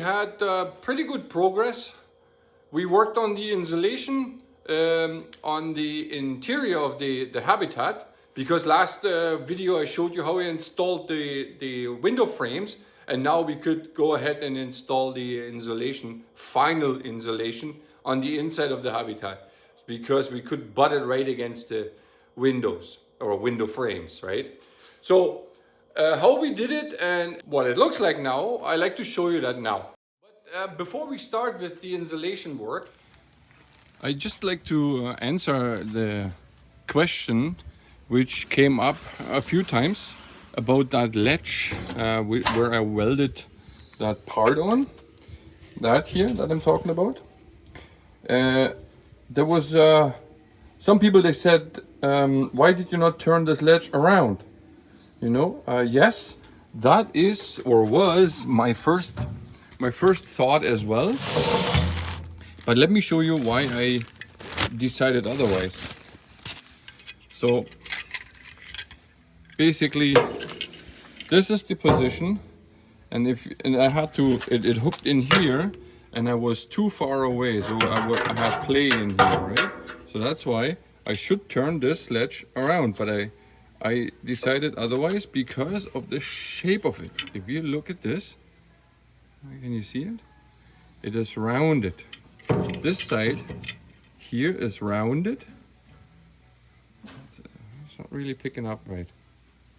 had pretty good progress. We worked on the insulation on the interior of the habitat, because last video I showed you how we installed the window frames, and now we could go ahead and install the insulation, final insulation on the inside of the habitat, because we could butt it right against the windows or window frames, right? So how we did it and what it looks like now, I like to show you that now. But before we start with the insulation work, I just like to answer the question which came up a few times about that ledge where I welded that part on. That here that I'm talking about. There was some people, they said, why did you not turn this ledge around? You know, yes, that is or was my first thought as well. But let me show you why I decided otherwise. So basically, this is the position, and I had to, it hooked in here, and I was too far away, so I had play in here, right? So that's why I should turn this ledge around, but I decided otherwise because of the shape of it. If you look at this, can you see it? It is rounded. This side here is rounded. It's not really picking up right.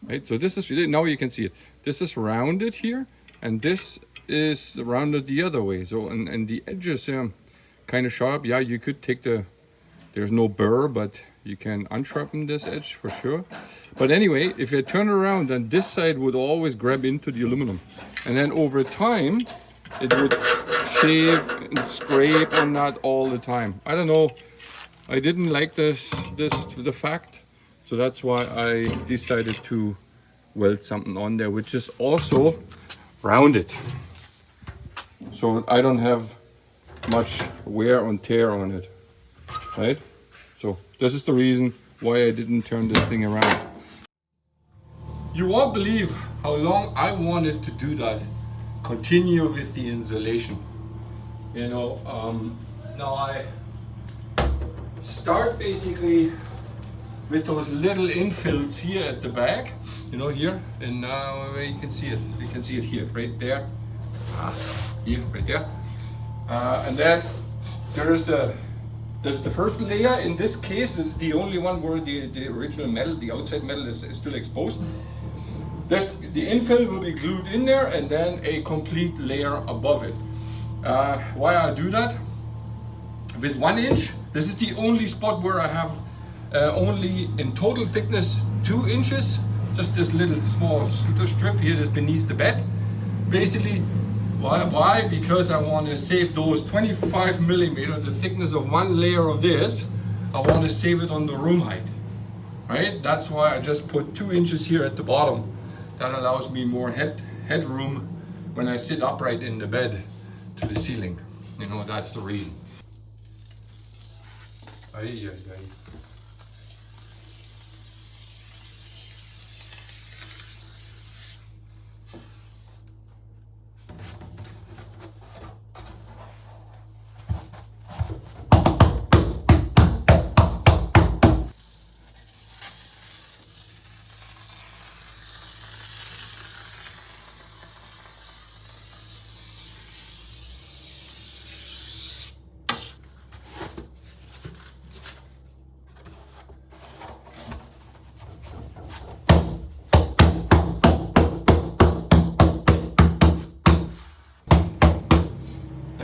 Right, so this is, now you can see it. This is rounded here, and this is rounded the other way. So, and the edges kind of sharp. Yeah, you could take there's no burr, but you can unsharpen this edge for sure. But anyway, if you turn around, then this side would always grab into the aluminum. And then over time, it would shave and scrape on that all the time. I don't know, I didn't like the fact. So that's why I decided to weld something on there, which is also rounded. So I don't have much wear and tear on it, right? So this is the reason why I didn't turn this thing around. You won't believe how long I wanted to do that. Continue with the insulation. You know, now I start basically with those little infills here at the back, you know, here, and where you can see it. You can see it here, right there, here, right there. And then there's the first layer. In this case, this is the only one where the original metal, the outside metal is still exposed. The infill will be glued in there, and then a complete layer above it. Why I do that? With 1 inch, this is the only spot where I have only in total thickness 2 inches. Just this little small strip here that's beneath the bed. Basically, why? Because I want to save those 25 millimeter, the thickness of one layer of this. I want to save it on the room height, right? That's why I just put 2 inches here at the bottom. That allows me more headroom when I sit upright in the bed to the ceiling. You know, that's the reason. Ay.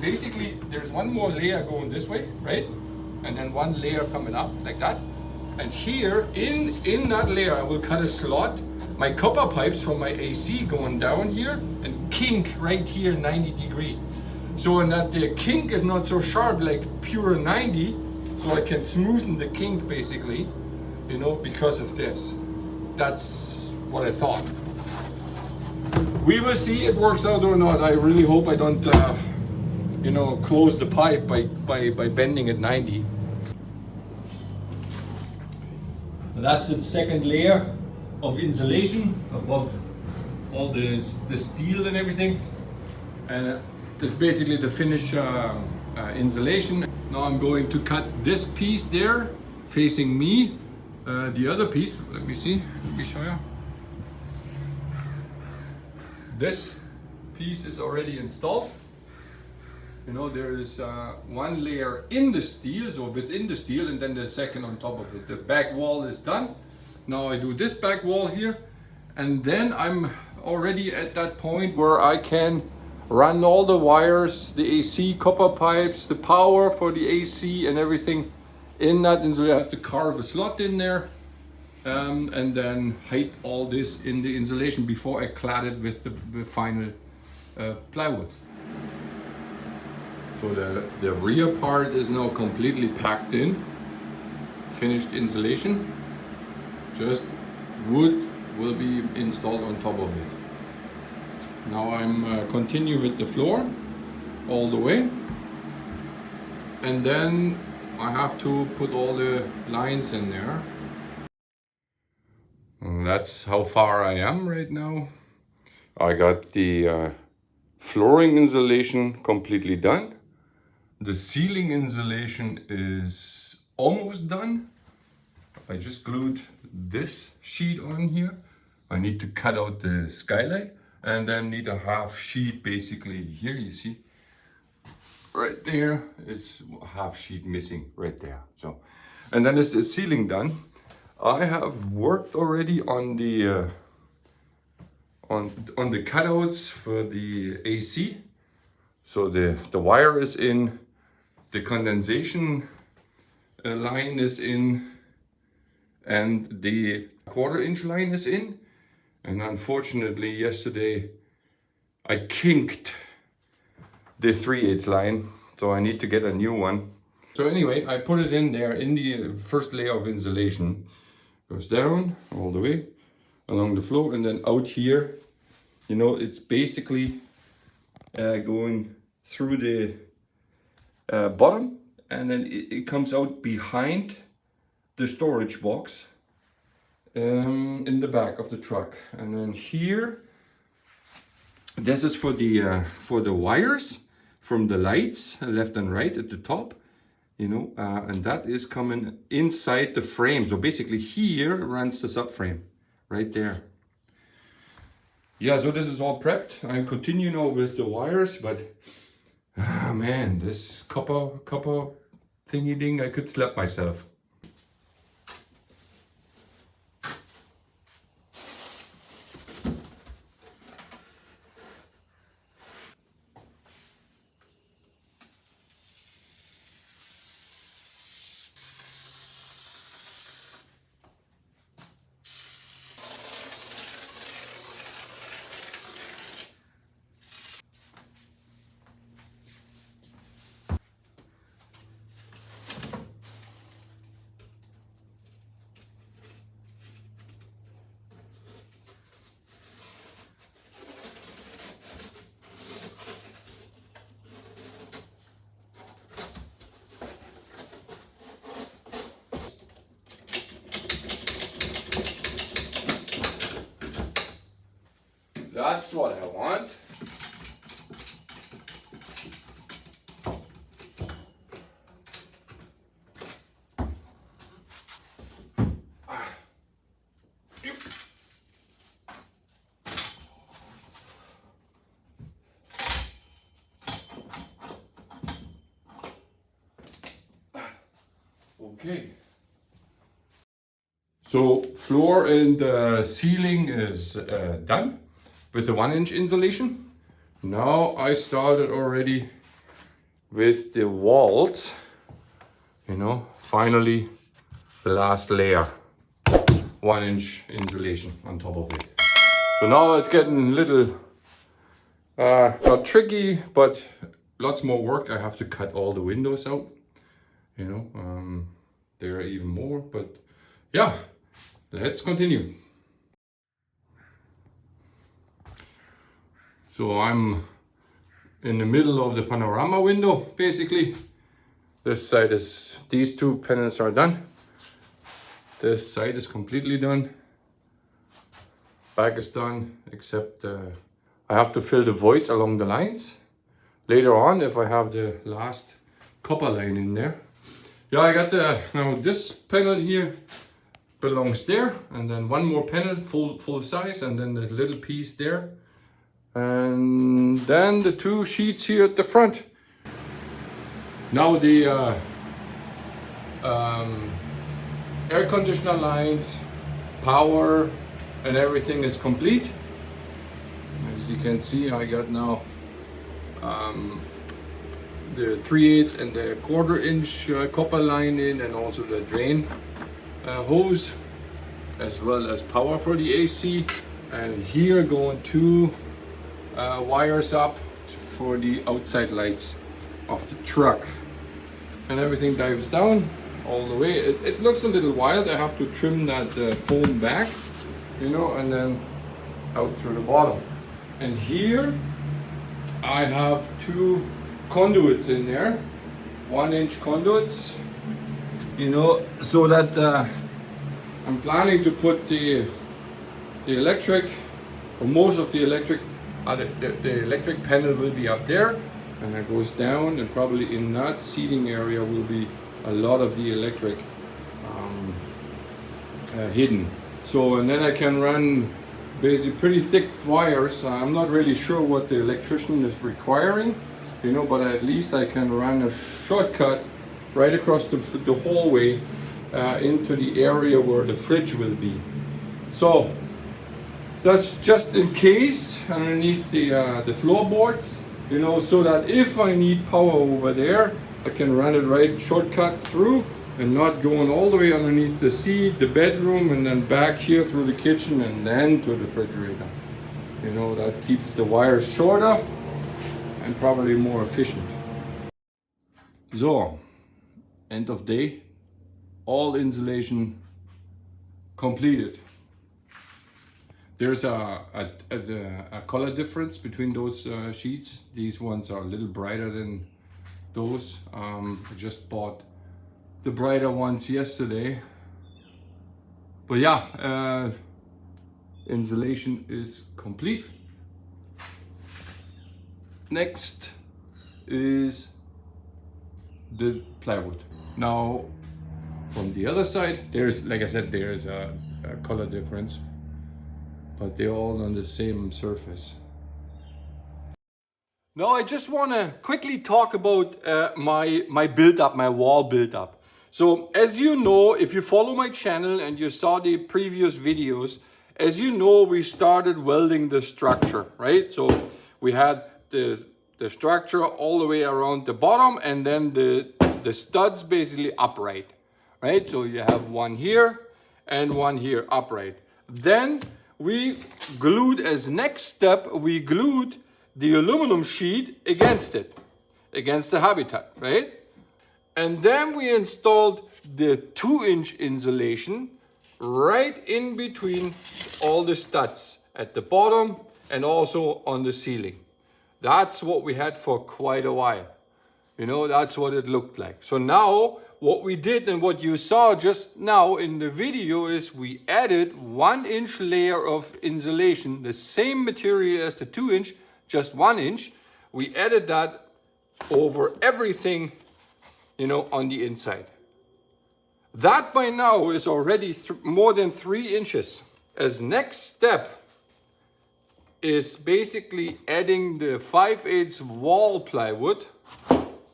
Basically, there's one more layer going this way, right? And then one layer coming up like that. And here, in that layer, I will cut a slot. My copper pipes from my AC going down here and kink right here 90 degree. So in that the kink is not so sharp like pure 90, so I can smoothen the kink basically, you know, because of this. That's what I thought. We will see it works out or not. I really hope I don't you know, close the pipe by bending it 90. And that's the second layer of insulation above all the steel and everything. And This is basically the finished insulation. Now I'm going to cut this piece there, facing me. The other piece, let me see, let me show you. This piece is already installed. You know, there is one layer in the steel, so within the steel, and then the second on top of it. The back wall is done. Now I do this back wall here, and then I'm already at that point where I can run all the wires, the AC copper pipes, the power for the AC and everything in that. And so I have to carve a slot in there and then hide all this in the insulation before I clad it with the final plywood. So the rear part is now completely packed in, finished insulation. Just wood will be installed on top of it. Now I'm continue with the floor all the way, and then I have to put all the lines in there. And that's how far I am right now. I got the flooring insulation completely done. The ceiling insulation is almost done. I just glued this sheet on here. I need to cut out the skylight. And then need a half sheet basically here, you see, right there, it's half sheet missing right there. So, and then is the ceiling done. I have worked already on the on the cutouts for the AC. So the wire is in, the condensation line is in, and the 1/4 inch line is in. And unfortunately, yesterday I kinked the 3/8 line, so I need to get a new one. So anyway, I put it in there in the first layer of insulation. Goes down all the way along the floor, and then out here, you know, it's basically going through the bottom, and then it comes out behind the storage box. In the back of the truck, and then here, this is for the wires from the lights left and right at the top, you know, and that is coming inside the frame. So basically here runs the subframe right there. Yeah, so this is all prepped. I continue now with the wires, but man, this copper thingy ding, I could slap myself. That's what I want. Okay. So floor and ceiling is done with the 1-inch insulation. Now I started already with the walls, you know, finally the last layer, 1-inch insulation on top of it. So now it's getting a little, not tricky, but lots more work. I have to cut all the windows out, you know, there are even more, but yeah, let's continue. So I'm in the middle of the panorama window, basically. This side is, these two panels are done. This side is completely done. Back is done, except I have to fill the voids along the lines. later on if I have the last copper line in there. Yeah, I got now this panel here belongs there, and then one more panel full size, and then the little piece there, and then the two sheets here at the front. Now the air conditioner lines, power, and everything is complete. As you can see, I got now the 3/8 and the 1/4 inch copper line in, and also the drain hose, as well as power for the AC. And here going two wires up for the outside lights of the truck. And everything dives down all the way. It looks a little wild. I have to trim that foam back, you know, and then out through the bottom. And here I have two conduits in there, 1-inch conduits, you know, so that I'm planning to put the electric, or most of the electric, the electric panel will be up there, and it goes down, and probably in that seating area will be a lot of the electric hidden. So, and then I can run basically pretty thick wires. I'm not really sure what the electrician is requiring, you know, but at least I can run a shortcut right across the hallway into the area where the fridge will be. So that's just in case underneath the floorboards, you know, so that if I need power over there, I can run it right shortcut through and not going all the way underneath the seat, the bedroom, and then back here through the kitchen and then to the refrigerator. You know, that keeps the wires shorter and probably more efficient. So, end of day, all insulation completed. There's a color difference between those sheets. These ones are a little brighter than those. I just bought the brighter ones yesterday. But yeah, insulation is complete. Next is the plywood. Now, from the other side, there's, like I said, there's a color difference, but they're all on the same surface. Now I just want to quickly talk about my build-up, my wall build-up. So as you know, if you follow my channel and you saw the previous videos, as you know, we started welding the structure, right? So we had the structure all the way around the bottom, and then the studs basically upright, right? So you have one here and one here upright. Then we glued, as next step, we glued the aluminum sheet against it, against the habitat, right? And then we installed the 2-inch insulation right in between all the studs at the bottom and also on the ceiling. That's what we had for quite a while. You know, that's what it looked like. So now what we did, and what you saw just now in the video, is we added 1-inch layer of insulation, the same material as the 2-inch, just 1 inch. We added that over everything, you know, on the inside. That by now is already more than 3 inches. As next step is basically adding the 5/8 wall plywood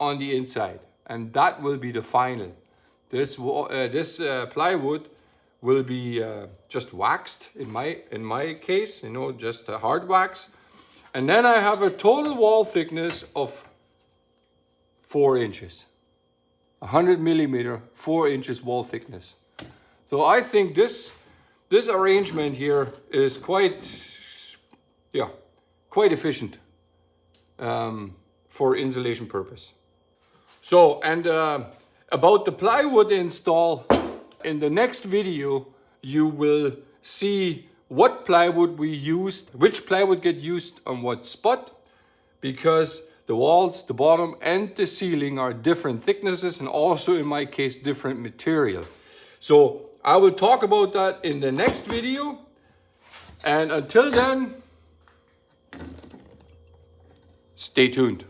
on the inside, and that will be the final. This plywood will be just waxed in my case, you know, just a hard wax. And then I have a total wall thickness of 4 inches. 100 millimeter, 4 inches wall thickness. So I think this arrangement here is quite efficient for insulation purpose. So, and about the plywood install, in the next video you will see what plywood we used, which plywood get used on what spot, because the walls, the bottom and the ceiling are different thicknesses, and also in my case different material. So I will talk about that in the next video, and until then, stay tuned.